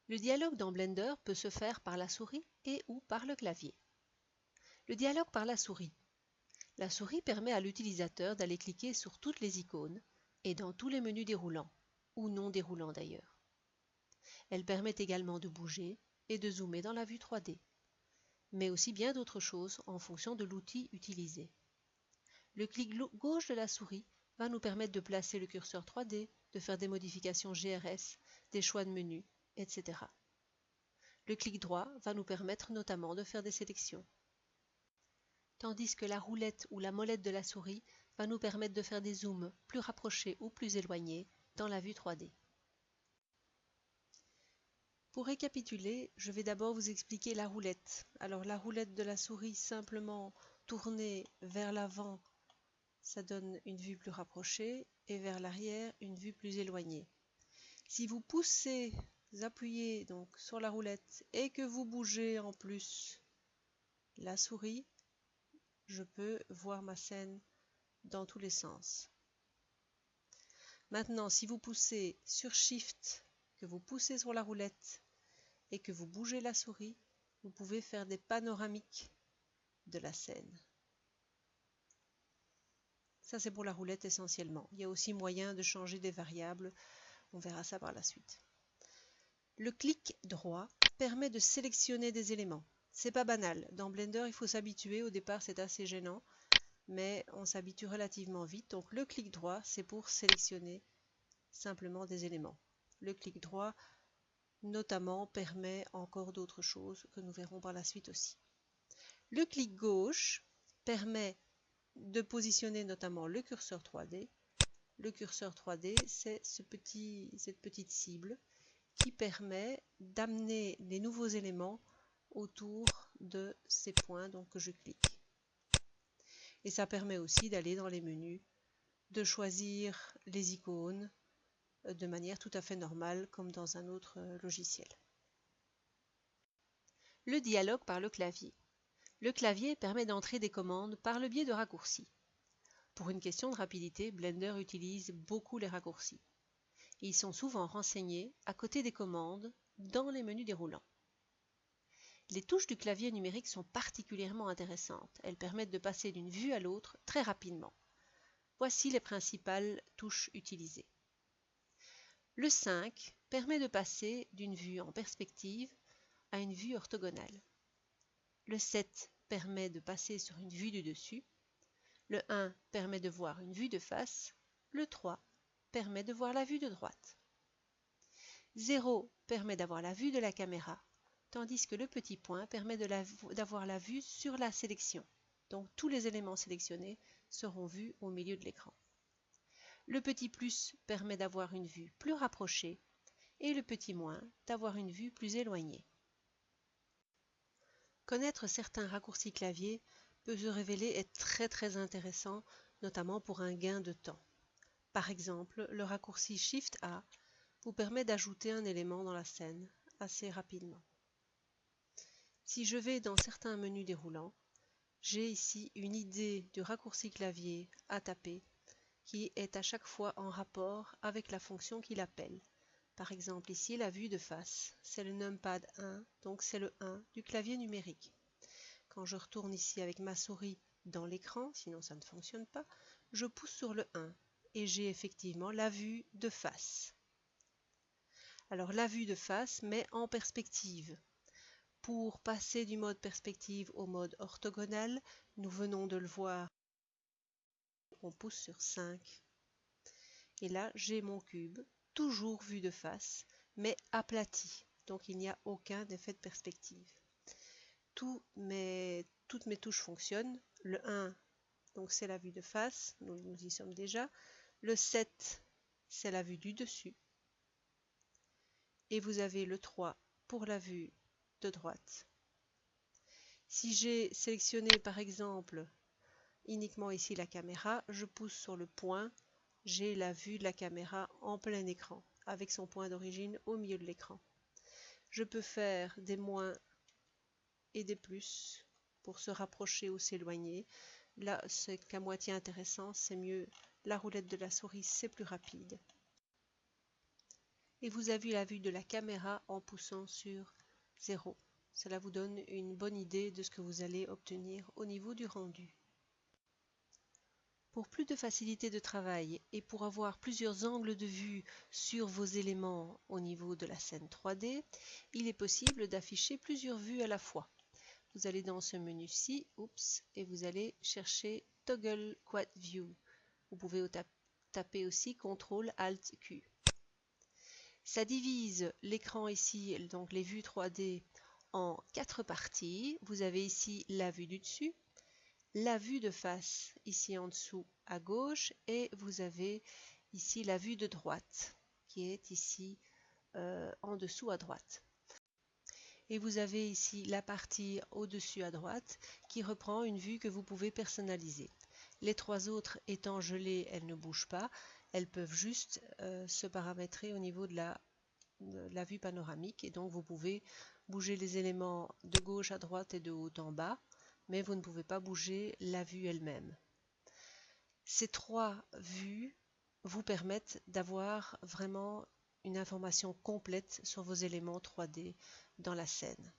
Le dialogue dans Blender peut se faire par la souris et ou par le clavier. Le dialogue par la souris. La souris permet à l'utilisateur d'aller cliquer sur toutes les icônes et dans tous les menus déroulants, ou non déroulants d'ailleurs. Elle permet également de bouger et de zoomer dans la vue 3D, mais aussi bien d'autres choses en fonction de l'outil utilisé. Le clic gauche de la souris va nous permettre de placer le curseur 3D, de faire des modifications GRS, des choix de menu, etc. Le clic droit va nous permettre notamment de faire des sélections. Tandis que la roulette ou la molette de la souris va nous permettre de faire des zooms plus rapprochés ou plus éloignés dans la vue 3D. Pour récapituler, je vais d'abord vous expliquer la roulette. Alors la roulette de la souris simplement tournée vers l'avant, ça donne une vue plus rapprochée et vers l'arrière une vue plus éloignée. Si vous poussez, vous appuyez donc sur la roulette et que vous bougez en plus la souris, je peux voir ma scène dans tous les sens. Maintenant, si vous poussez sur Shift, que vous poussez sur la roulette et que vous bougez la souris, vous pouvez faire des panoramiques de la scène. Ça, c'est pour la roulette essentiellement. Il y a aussi moyen de changer des variables. On verra ça par la suite. Le clic droit permet de sélectionner des éléments. C'est pas banal. Dans Blender, il faut s'habituer. Au départ, c'est assez gênant, mais on s'habitue relativement vite. Donc le clic droit, c'est pour sélectionner simplement des éléments. Le clic droit, notamment, permet encore d'autres choses que nous verrons par la suite aussi. Le clic gauche permet de positionner notamment le curseur 3D. Le curseur 3D, c'est cette petite cible qui permet d'amener les nouveaux éléments autour de ces points donc, que je clique. Et ça permet aussi d'aller dans les menus, de choisir les icônes de manière tout à fait normale comme dans un autre logiciel. Le dialogue par le clavier. Le clavier permet d'entrer des commandes par le biais de raccourcis. Pour une question de rapidité, Blender utilise beaucoup les raccourcis. Ils sont souvent renseignés à côté des commandes dans les menus déroulants. Les touches du clavier numérique sont particulièrement intéressantes. Elles permettent de passer d'une vue à l'autre très rapidement. Voici les principales touches utilisées. Le 5 permet de passer d'une vue en perspective à une vue orthogonale. Le 7 permet de passer sur une vue du dessus. Le 1 permet de voir une vue de face. Le 3 permet de voir la vue de droite. 0 permet d'avoir la vue de la caméra, tandis que le petit point permet d'avoir la vue sur la sélection. Donc tous les éléments sélectionnés seront vus au milieu de l'écran. Le petit plus permet d'avoir une vue plus rapprochée et le petit moins d'avoir une vue plus éloignée. Connaître certains raccourcis clavier peut se révéler être très intéressant, notamment pour un gain de temps. Par exemple, le raccourci Shift A vous permet d'ajouter un élément dans la scène assez rapidement. Si je vais dans certains menus déroulants, j'ai ici une idée du raccourci clavier à taper qui est à chaque fois en rapport avec la fonction qu'il appelle. Par exemple ici la vue de face, c'est le numpad 1, donc c'est le 1 du clavier numérique. Quand je retourne ici avec ma souris dans l'écran, sinon ça ne fonctionne pas, je pousse sur le 1 et j'ai effectivement la vue de face. Alors la vue de face met en perspective. Pour passer du mode perspective au mode orthogonal, nous venons de le voir, on pousse sur 5. Et là, j'ai mon cube, toujours vu de face, mais aplati. Donc il n'y a aucun effet de perspective. Toutes mes touches fonctionnent. Le 1, donc c'est la vue de face, nous y sommes déjà. Le 7, c'est la vue du dessus. Et vous avez le 3 pour la vue de droite. Si j'ai sélectionné par exemple uniquement ici la caméra, je pousse sur le point, j'ai la vue de la caméra en plein écran, avec son point d'origine au milieu de l'écran. Je peux faire des moins et des plus pour se rapprocher ou s'éloigner. Là, c'est qu'à moitié intéressant, c'est mieux. La roulette de la souris, c'est plus rapide. et vous avez la vue de la caméra en poussant sur 0. Cela vous donne une bonne idée de ce que vous allez obtenir au niveau du rendu. Pour plus de facilité de travail et pour avoir plusieurs angles de vue sur vos éléments au niveau de la scène 3D, il est possible d'afficher plusieurs vues à la fois. Vous allez dans ce menu-ci, et vous allez chercher Toggle Quad View. Vous pouvez taper aussi CTRL-ALT-Q. Ça divise l'écran ici, donc les vues 3D, en 4 parties. Vous avez ici la vue du dessus, la vue de face ici en dessous à gauche et vous avez ici la vue de droite qui est ici en dessous à droite. Et vous avez ici la partie au-dessus à droite qui reprend une vue que vous pouvez personnaliser. Les 3 autres étant gelées, elles ne bougent pas, elles peuvent juste se paramétrer au niveau de la vue panoramique et donc vous pouvez bouger les éléments de gauche à droite et de haut en bas, mais vous ne pouvez pas bouger la vue elle-même. Ces 3 vues vous permettent d'avoir vraiment une information complète sur vos éléments 3D dans la scène.